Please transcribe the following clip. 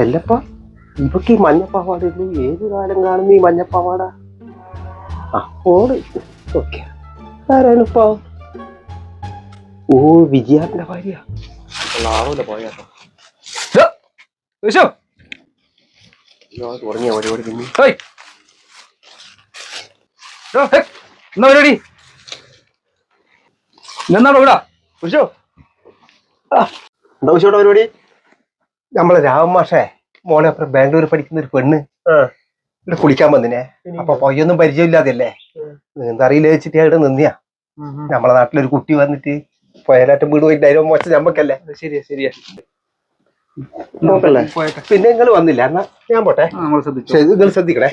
അല്ലപ്പാ ഇവക്ക് ഈ മഞ്ഞപ്പാവാടയില് ഏത് കാലം കാണുന്ന ഈ മഞ്ഞപ്പാവാട? ആ ഓട് ഓക്കെ. ആരാണിപ്പാ? ഓ വിജയാത്തിന്റെ ഭാര്യ. പോയാട്ടോ തുടങ്ങിയ പരിപാടി പിന്നെ എന്നാ പരിപാടി എന്നാണോ ഇവിടെ എന്താ വിഷയോടെ പരിപാടി? നമ്മളെ രാമമാഷേ മോളെ അപ്പുറം ബാംഗ്ലൂർ പഠിക്കുന്ന ഒരു പെണ്ണ് ഇവിടെ കുളിക്കാൻ വന്നിനെ. അപ്പൊ പൊയ്യൊന്നും പരിചയമില്ലാതെയല്ലേ, എന്താ അറിയില്ല വെച്ചിട്ട് ഇവിടെ നിന്നിയാ. നമ്മളെ നാട്ടിലൊരു കുട്ടി വന്നിട്ട് പൊയലാറ്റം വീട് പോയിട്ട് അതിന് മോശം ഞമ്മക്കല്ലേ. ശരിയാ ശരിയാ. പിന്നെ നിങ്ങൾ വന്നില്ല എന്നാ ഞാൻ പോട്ടെ. നിങ്ങൾ ശ്രദ്ധിക്കണേ.